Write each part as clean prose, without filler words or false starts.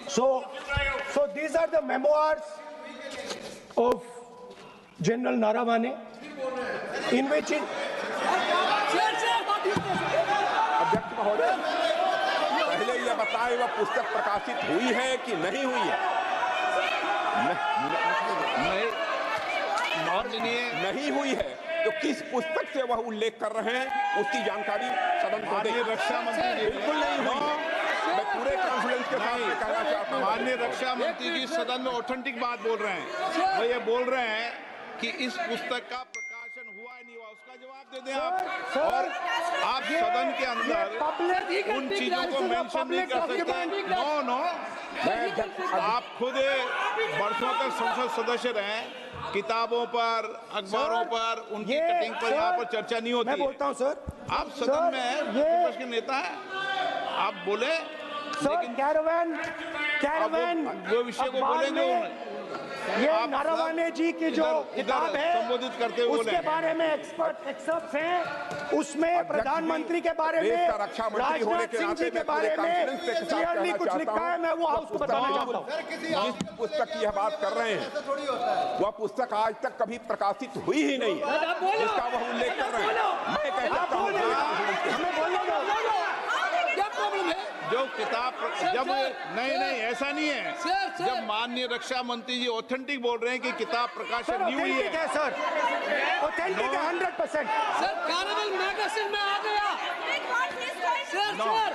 So these are the memoirs of General Naravane, in which अध्यक्ष महोदय, पहले यह बताएं वह पुस्तक प्रकाशित हुई है कि नहीं हुई है? नहीं हुई है तो किस पुस्तक से वह उल्लेख कर रहे हैं उसकी जानकारी सदन को दें। रक्षा मंत्री बिल्कुल नहीं हुई है। मैं पूरे कॉन्फिडेंस के साथ कहना चाहता हूं, माननीय रक्षा मंत्री जी सदन में ऑथेंटिक बात बोल रहे हैं। वो ये बोल रहे हैं कि इस पुस्तक का प्रकाशन हुआ नहीं हुआ, उसका जवाब दे दें आप। और आप सदन के अंदर उन चीजों को मेंशन नहीं कर सकते। नो, आप खुद वर्षों तक संसद सदस्य रहे, किताबों पर, अखबारों पर, उनकी कटिंग पर यहाँ पर चर्चा नहीं होती। मैं बोलता हूँ सर, आप सदन में विपक्ष के नेता हैं, आप बोले, लेकिन कैरावैन वो विषय को बोलेंगे। ये नारावाने जी की जो किताब है संबोधित करते हुए उसके बारे में एक्सपर्ट्स हैं, उसमें प्रधानमंत्री के बारे में, राजनाथ सिंह जी के बारे में क्लियरली कुछ लिखा है। मैं वो हाउस को बताना चाहता हूँ। जिस पुस्तक की यह बात कर रहे हैं वह पुस्तक आज तक कभी प्रकाशित हुई ही नहीं है, जिसका वह उल्लेख कर रहे हैं। मैं कहता हूँ जो किताब जब नहीं ऐसा नहीं है। जब माननीय रक्षा मंत्री जी ऑथेंटिक बोल रहे हैं कि किताब प्रकाशन नहीं हुई है सर, ऑथेंटिक है 100%। सर कैरावैन मैगजीन में आ गया सर।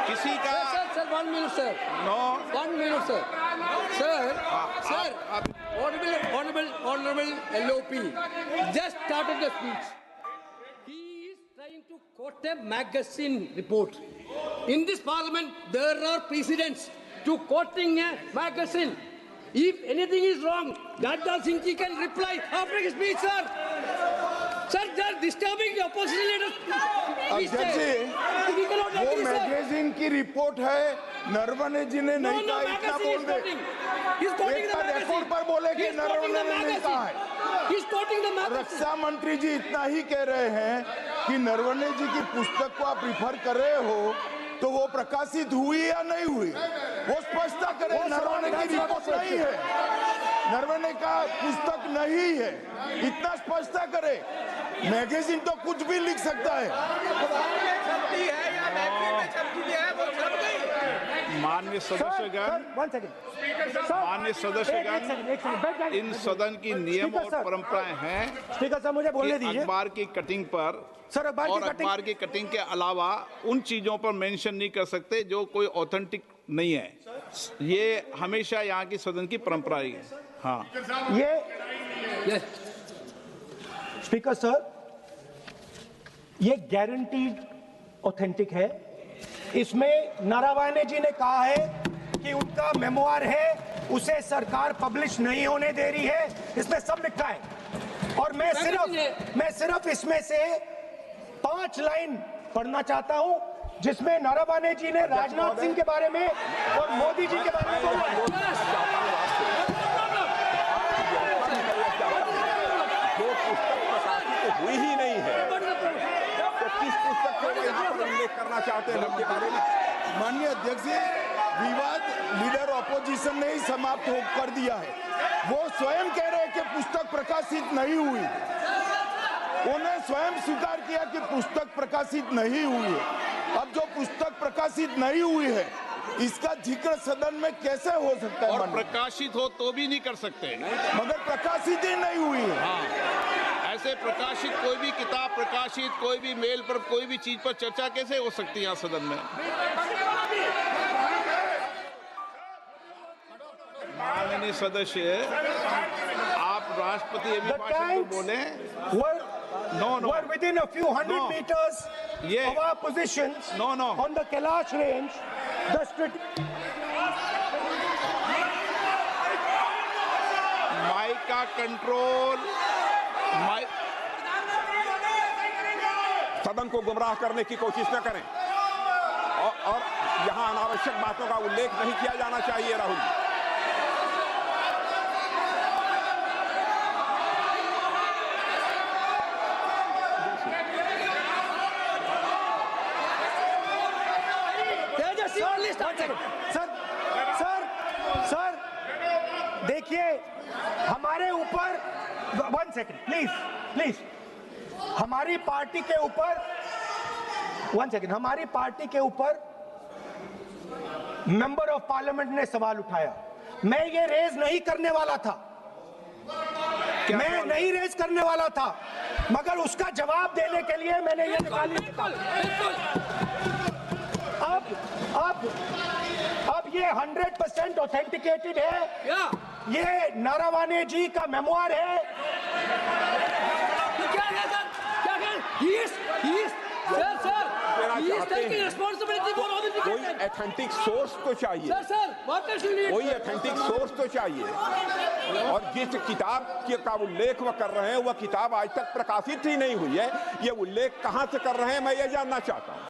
किसी का sir 1 minute sir, 1 minute sir, Honorable LOP just started the speech. He is trying to quote a magazine report. In this parliament, there are precedents to quoting a magazine. If anything is wrong, Rajnath Singh ji can reply after his speech, sir. Sir, they are disturbing the opposition leaders. अध्यक्ष जी, वो magazine की report है, नरवणे जी ने नहीं कहा, इतना बोल दे। एक रिपोर्ट पर बोले कि नरवणे ने नहीं कहा है। रक्षा मंत्री जी इतना ही कह रहे हैं कि नरवणे जी की पुस्तक को आप रिफर कर रहे हो तो वो प्रकाशित हुई या नहीं हुई, वो स्पष्टता करें। नरवणे की रिपोर्ट नहीं है, नरवणे का पुस्तक नहीं है, इतना स्पष्टता करे। मैगजीन तो कुछ भी लिख सकता है। माननीय सदस्यगण, इन सदन की नियम और परंपराएं हैं। स्पीकर साहब मुझे बोलने दीजिए। अखबार की कटिंग पर सर, अखबार की कटिंग के अलावा उन चीजों पर मेंशन नहीं कर सकते जो कोई ऑथेंटिक नहीं है। ये हमेशा यहाँ की सदन की परंपरा रही है। हाँ, ये स्पीकर सर, ये गारंटीड ऑथेंटिक है। इसमें नारावाने जी ने कहा है कि उनका मेमोआर है, उसे सरकार पब्लिश नहीं होने दे रही है, इसमें सब लिखा है। और मैं सिर्फ इसमें से 5 लाइन पढ़ना चाहता हूं जिसमें नारावाने जी ने राजनाथ सिंह के बारे में और मोदी जी के बारे में बोला है। जो पुस्तक प्रकाशित हुई ही नहीं है तो किस पुस्तक को यहाँ पर उल्लेख करना चाहते हैं उनके बारे में? माननीय अध्यक्ष जी, विवाद लीडर ऑपोजिशन ने ही समाप्त कर दिया है। वो स्वयं कह रहे हैं कि पुस्तक प्रकाशित नहीं हुई, उन्हें स्वयं स्वीकार किया कि पुस्तक प्रकाशित नहीं हुई है। अब जो पुस्तक प्रकाशित नहीं हुई है इसका जिक्र सदन में कैसे हो सकता है? और प्रकाशित हो तो भी नहीं कर सकते, मगर प्रकाशित ही नहीं हुई है। हाँ, ऐसे प्रकाशित कोई भी किताब प्रकाशित, कोई भी मेल पर, कोई भी चीज पर चर्चा कैसे हो सकती है यहाँ सदन में? माननीय सदस्य, आप राष्ट्रपति अभिभाषण में बोले। Were within a few hundred meters of our positions on the Kailash range. Mic का कंट्रोल, सदन को गुमराह करने की कोशिश न करें और यहाँ अनावश्यक बातों का उल्लेख नहीं किया जाना चाहिए। राहुल जी, हमारे ऊपर 1 सेकंड प्लीज हमारी पार्टी के ऊपर 1 सेकंड हमारी पार्टी के ऊपर मेंबर ऑफ पार्लियामेंट ने सवाल उठाया। मैं ये रेज नहीं करने वाला था, मैं नहीं रेज करने वाला था, मगर उसका जवाब देने के लिए मैंने ये निकाली। अब ये 100% ऑथेंटिकेटेड है। ये नारावाने जी का मेमोयर है। कोई ऑथेंटिक सोर्स तो चाहिए, कोई ऑथेंटिक सोर्स तो चाहिए। और जिस किताब का उल्लेख वह कर रहे हैं वह किताब आज तक प्रकाशित ही नहीं हुई है। ये उल्लेख कहां से कर रहे हैं मैं ये जानना चाहता हूं।